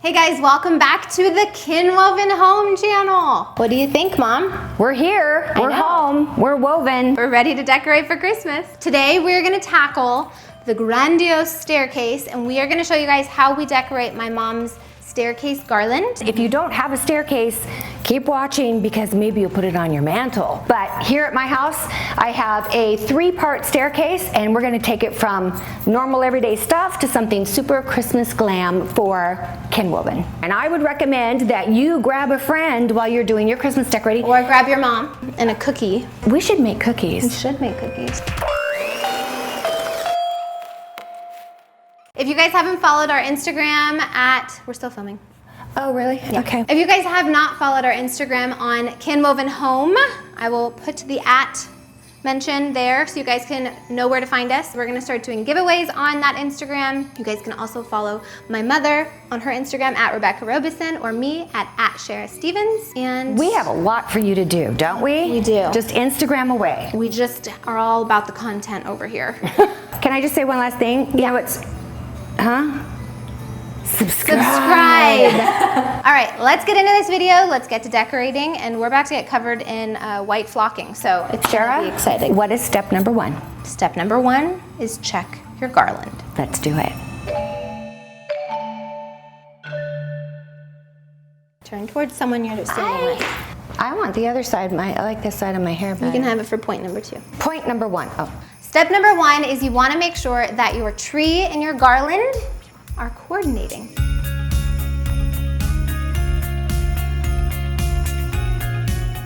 Hey guys, welcome back to the Kinwoven Home channel. What do you think, Mom? We're here, we're home, we're woven. We're ready to decorate for Christmas. Today we're gonna tackle the grandiose staircase and we are gonna show you guys how we decorate my mom's staircase garland. If you don't have a staircase, keep watching because maybe you'll put it on your mantle. But here at my house, I have a 3-part staircase and we're gonna take it from normal everyday stuff to something super Christmas glam for Kinwoven. And I would recommend that you grab a friend while you're doing your Christmas decorating. Or grab your mom and a cookie. We should make cookies. We should make cookies. If you guys haven't followed our Instagram we're still filming. Oh, really? Yeah. Okay. If you guys have not followed our Instagram on Kinwoven Home, I will put the mention there so you guys can know where to find us. We're gonna start doing giveaways on that Instagram. You guys can also follow my mother on her Instagram at Rebecca Robeson or me at Sharrah Stevens. And we have a lot for you to do, don't we? We do. Just Instagram away. We just are all about the content over here. Can I just say one last thing? Yeah. You know, Subscribe. All right, let's get into this video. Let's get to decorating, and we're about to get covered in white flocking, so it's Sharrah, gonna be exciting. What is step number 1? Step number 1 is check your garland. Let's do it. Turn towards someone you're standing with. I want the other side. I like this side of my hair better. You can have it for point number 2. Point number 1. Oh. Step number 1 is you want to make sure that your tree and your garland are coordinating.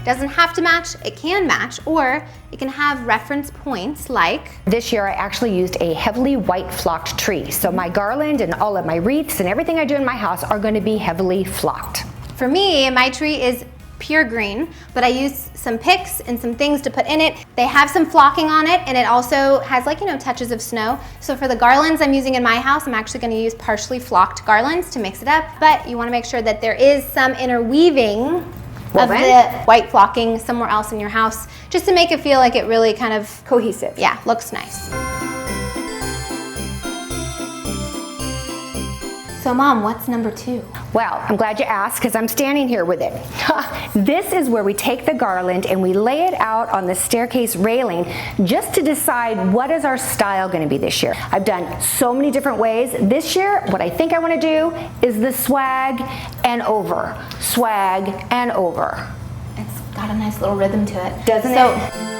Doesn't have to match, it can match, or it can have reference points like... This year I actually used a heavily white flocked tree. So my garland and all of my wreaths and everything I do in my house are going to be heavily flocked. For me, my tree is pure green, but I use some picks and some things to put in it. They have some flocking on it, and it also has, like, you know, touches of snow. So for the garlands I'm using in my house, I'm actually going to use partially flocked garlands to mix it up, but you want to make sure that there is some interweaving of the white flocking somewhere else in your house, just to make it feel like it really kind of cohesive. Yeah, looks nice. So Mom, what's number 2? Well, I'm glad you asked because I'm standing here with it. This is where we take the garland and we lay it out on the staircase railing just to decide what is our style going to be this year. I've done so many different ways. This year, what I think I want to do is the swag and over. Swag and over. It's got a nice little rhythm to it. Doesn't it?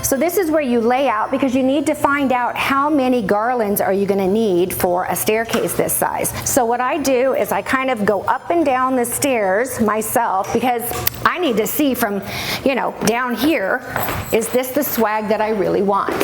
So this is where you lay out because you need to find out how many garlands are you going to need for a staircase this size. So what I do is I kind of go up and down the stairs myself because I need to see from, you know, down here, is this the swag that I really want?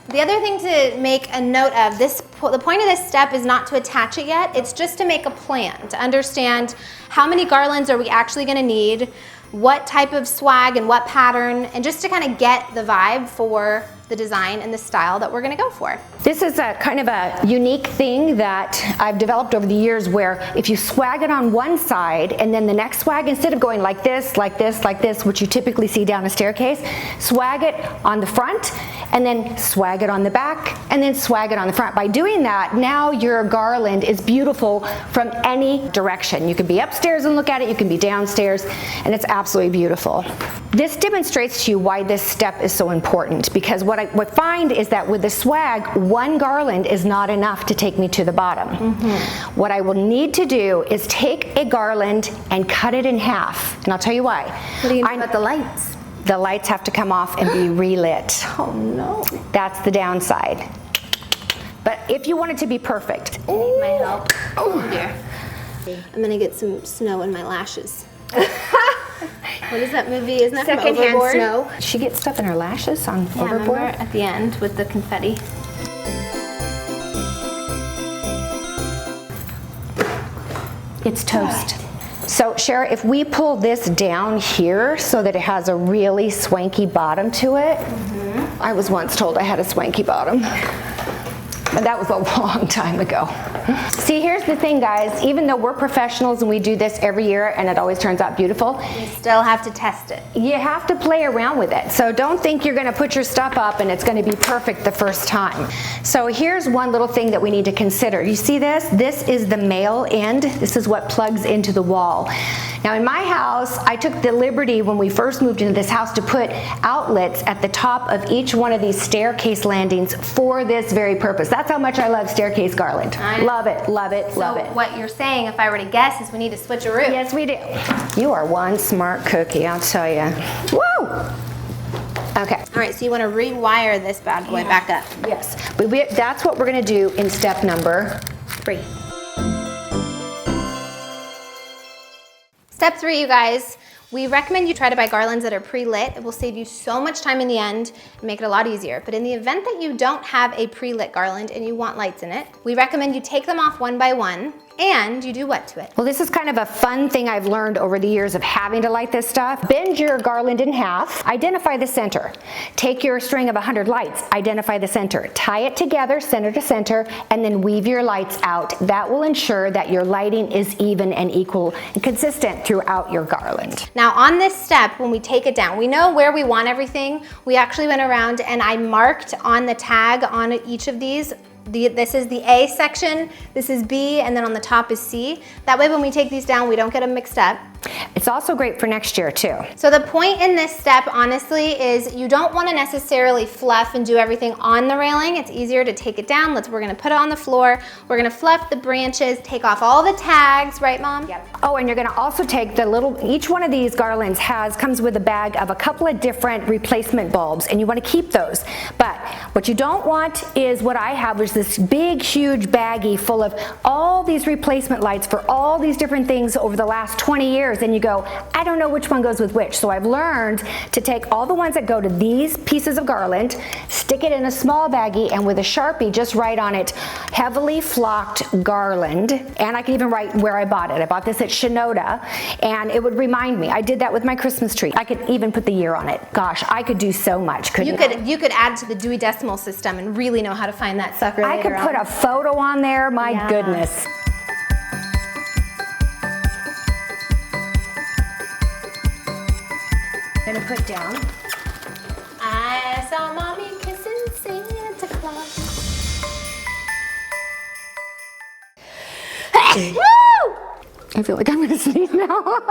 The other thing to make a note of, the point of this step is not to attach it yet, it's just to make a plan, to understand how many garlands are we actually going to need, what type of swag and what pattern, and just to kind of get the vibe for the design and the style that we're going to go for. This is a kind of a unique thing that I've developed over the years where if you swag it on one side and then the next swag, instead of going like this, like this, like this, which you typically see down a staircase, swag it on the front and then swag it on the back and then swag it on the front. By doing that, now your garland is beautiful from any direction. You can be upstairs and look at it, you can be downstairs, and it's absolutely beautiful. This demonstrates to you why this step is so important, because what I find is that with the swag, one garland is not enough to take me to the bottom. What I will need to do is take a garland and cut it in half, and I'll tell you why. What do you mean about the lights? The lights have to come off and be relit. Oh no. That's the downside. But if you want it to be perfect. I need my help. Oh dear. I'm gonna get some snow in my lashes. What is that movie? Isn't that from Overboard? Snow. She gets stuff in her lashes on Overboard? Remember at the end with the confetti. It's toast. So Sharrah, if we pull this down here so that it has a really swanky bottom to it, I was once told I had a swanky bottom. But that was a long time ago. See, here's the thing, guys. Even though we're professionals and we do this every year and it always turns out beautiful, you still have to test it. You have to play around with it. So don't think you're gonna put your stuff up and it's gonna be perfect the first time. So here's one little thing that we need to consider. You see this? This is the male end. This is what plugs into the wall. Now in my house, I took the liberty when we first moved into this house to put outlets at the top of each one of these staircase landings for this very purpose. That's how much I love staircase garland. Love it, love it, love it. So what you're saying, if I were to guess, is we need to switch a route. Yes, we do. You are one smart cookie, I'll tell you. Woo! Okay. All right, so you want to rewire this bad boy back up. Yes, that's what we're gonna do in step number 3. Step 3, you guys, we recommend you try to buy garlands that are pre-lit. It will save you so much time in the end and make it a lot easier. But in the event that you don't have a pre-lit garland and you want lights in it, we recommend you take them off one by one and you do what to it? Well, this is kind of a fun thing I've learned over the years of having to light this stuff. Bend your garland in half, identify the center. Take your string of 100 lights, identify the center. Tie it together, center to center, and then weave your lights out. That will ensure that your lighting is even and equal and consistent throughout your garland. Now on this step, when we take it down, we know where we want everything. We actually went around and I marked on the tag on each of these. This is the A section, this is B, and then on the top is C. That way when we take these down, we don't get them mixed up. It's also great for next year too. So the point in this step, honestly, is you don't want to necessarily fluff and do everything on the railing. It's easier to take it down. We're going to put it on the floor. We're going to fluff the branches, take off all the tags, right, Mom? Yep. Oh, and you're going to also take the little, each one of these garlands comes with a bag of a couple of different replacement bulbs, and you want to keep those. But what you don't want is what I have, which is this big, huge baggie full of all these replacement lights for all these different things over the last 20 years. And you go, I don't know which one goes with which. So I've learned to take all the ones that go to these pieces of garland, stick it in a small baggie, and with a Sharpie, just write on it, heavily flocked garland. And I can even write where I bought it. I bought this at Shinoda, and it would remind me. I did that with my Christmas tree. I could even put the year on it. Gosh, I could do so much, couldn't I? You could add to the Dewey Decimal System and really know how to find that sucker I could put a photo on there, my goodness. I'm gonna put down. I saw Mommy kissing Santa Claus. Woo! I feel like I'm gonna sneeze now.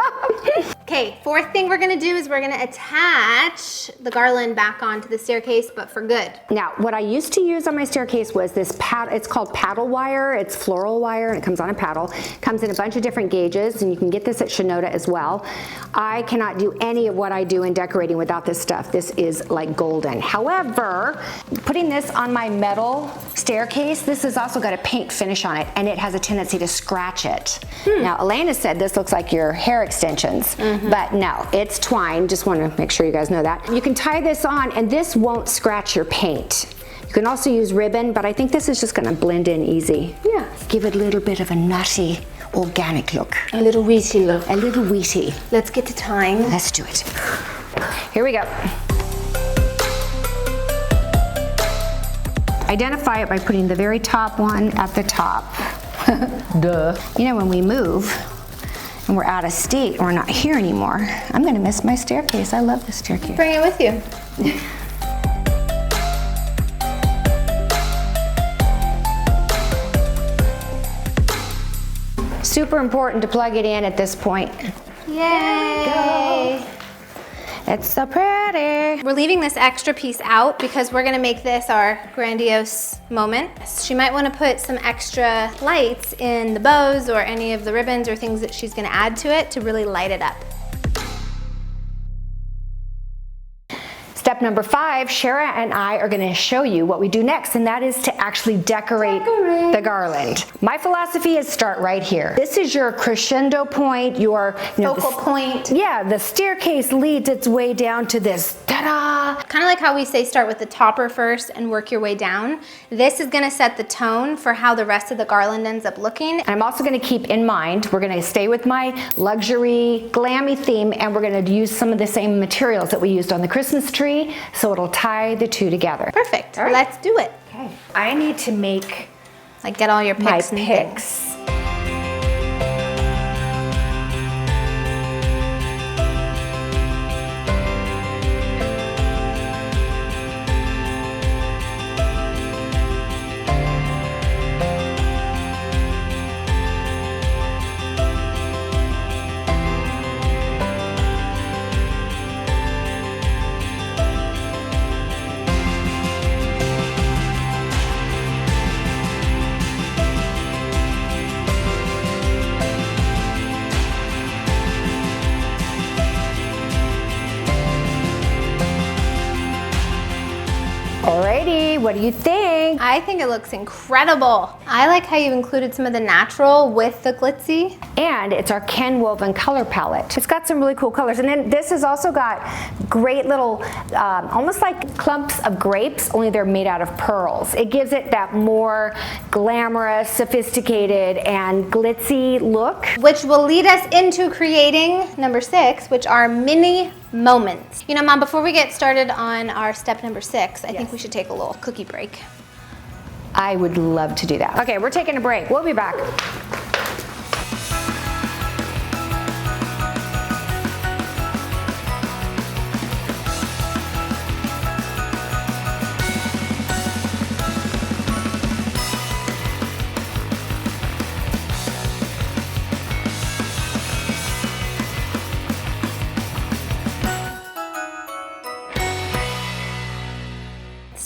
Okay, fourth thing we're gonna do is we're gonna attach the garland back onto the staircase, but for good. Now, what I used to use on my staircase was this it's called paddle wire. It's floral wire and it comes on a paddle. It comes in a bunch of different gauges, and you can get this at Shinoda as well. I cannot do any of what I do in decorating without this stuff. This is like golden. However, putting this on my metal staircase, this has also got a paint finish on it, and it has a tendency to scratch it. Now, Elena said this looks like your hair extensions, but no, it's twine. Just want to make sure you guys know that. You can tie this on, and this won't scratch your paint. You can also use ribbon, but I think this is just going to blend in easy. Yeah. Give it a little bit of a nutty, organic look. A little wheaty look. A little wheaty. Let's get to tying. Let's do it. Here we go. Identify it by putting the very top one at the top. Duh. You know, when we move and we're out of state, we're not here anymore, I'm gonna miss my staircase. I love this staircase. Bring it with you. Super important to plug it in at this point. Yay! It's so pretty. We're leaving this extra piece out because we're gonna make this our grandiose moment. She might wanna put some extra lights in the bows or any of the ribbons or things that she's gonna add to it to really light it up. Step number 5, Sharrah and I are going to show you what we do next, and that is to actually decorate the garland. My philosophy is start right here. This is your crescendo point, your focal point. Yeah, the staircase leads its way down to this, ta-da! Kind of like how we say start with the topper first and work your way down. This is going to set the tone for how the rest of the garland ends up looking. And I'm also going to keep in mind, we're going to stay with my luxury, glammy theme, and we're going to use some of the same materials that we used on the Christmas tree, so it'll tie the two together. Perfect. All right. Let's do it. Okay. Okay. I need to make Like get all your picks my and picks. things. Alrighty, what do you think? I think it looks incredible. I like how you've included some of the natural with the glitzy. And it's our Ken woven color palette. It's got some really cool colors. And then this has also got great little, almost like clumps of grapes, only they're made out of pearls. It gives it that more glamorous, sophisticated, and glitzy look. Which will lead us into creating number 6, which are mini moments. You know, Mom, before we get started on our step number 6, I think we should take a little cookie break. I would love to do that. Okay, we're taking a break. We'll be back.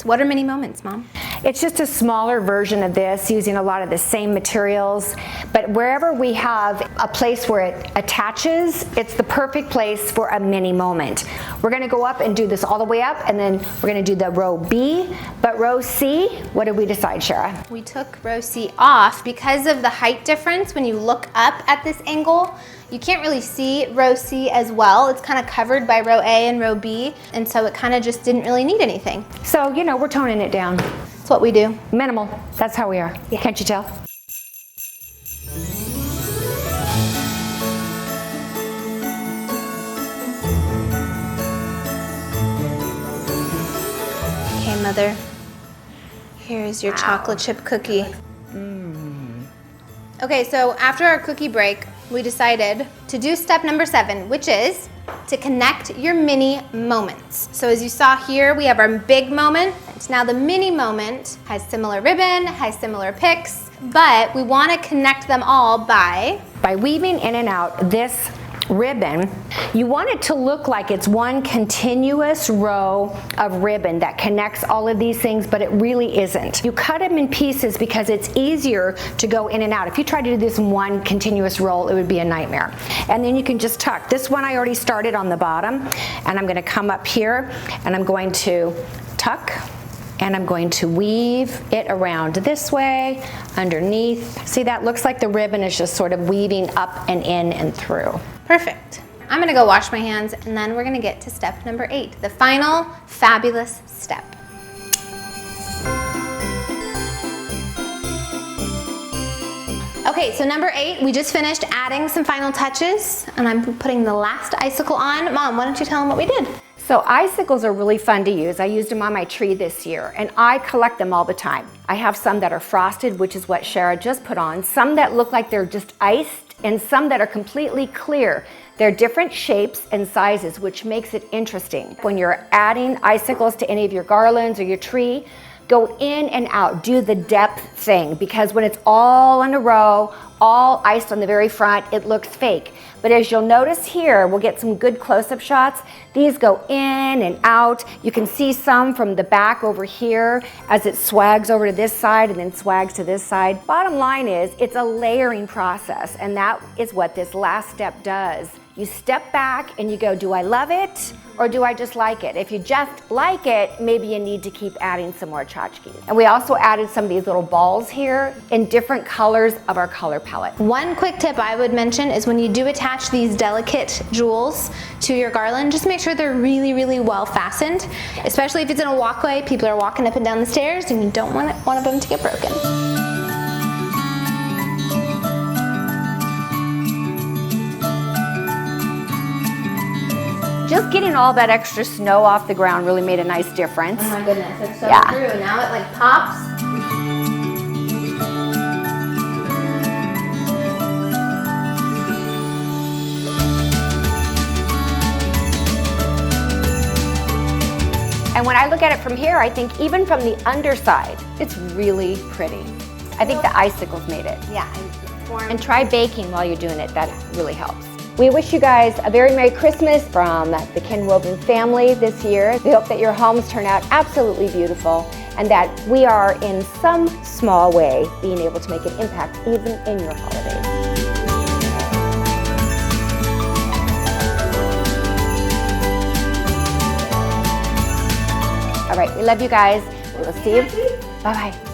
What are mini moments, Mom? It's just a smaller version of this using a lot of the same materials, but wherever we have a place where it attaches, it's the perfect place for a mini moment. We're gonna go up and do this all the way up, and then we're gonna do the row B, but row C, what did we decide, Sharrah? We took row C off because of the height difference. When you look up at this angle, you can't really see row C as well. It's kind of covered by row A and row B, and so it kind of just didn't really need anything. So, you know, we're toning it down. That's what we do. Minimal, that's how we are. Yeah. Can't you tell? Okay, Mother. Here's your chocolate chip cookie. Okay, so after our cookie break, we decided to do step number 7, which is to connect your mini moments. So as you saw here, we have our big moment. Now the mini moment has similar ribbon, has similar picks, but we want to connect them all by weaving in and out this ribbon. You want it to look like it's one continuous row of ribbon that connects all of these things, but it really isn't. You cut them in pieces because it's easier to go in and out. If you try to do this in one continuous roll, it would be a nightmare. And then you can just tuck. This one I already started on the bottom, and I'm going to come up here and I'm going to tuck, and I'm going to weave it around this way, underneath. See, that looks like the ribbon is just sort of weaving up and in and through. Perfect. I'm gonna go wash my hands, and then we're gonna get to step number 8, the final fabulous step. Okay, so number 8, we just finished adding some final touches, and I'm putting the last icicle on. Mom, why don't you tell them what we did? So icicles are really fun to use. I used them on my tree this year, and I collect them all the time. I have some that are frosted, which is what Sharrah just put on, some that look like they're just iced, and some that are completely clear. They're different shapes and sizes, which makes it interesting. When you're adding icicles to any of your garlands or your tree, go in and out, do the depth thing, because when it's all in a row, all iced on the very front, it looks fake. But as you'll notice here, we'll get some good close-up shots. These go in and out. You can see some from the back over here as it swags over to this side and then swags to this side. Bottom line is, it's a layering process, and that is what this last step does. You step back and you go, do I love it or do I just like it? If you just like it, maybe you need to keep adding some more tchotchkes. And we also added some of these little balls here in different colors of our color palette. One quick tip I would mention is when you do attach these delicate jewels to your garland, just make sure they're really, really well fastened, especially if it's in a walkway, people are walking up and down the stairs and you don't want one of them to get broken. Just getting all that extra snow off the ground really made a nice difference. Oh my goodness, it's so Yeah. true. Now it like pops And when I look at it from here, I think even from the underside, it's really pretty. I think the icicles made it. Yeah. And try baking while you're doing it, that really helps. We wish you guys a very Merry Christmas from the Ken Woven family this year. We hope that your homes turn out absolutely beautiful and that we are in some small way being able to make an impact even in your holidays. All right, we love you guys. We'll see you. Bye-bye.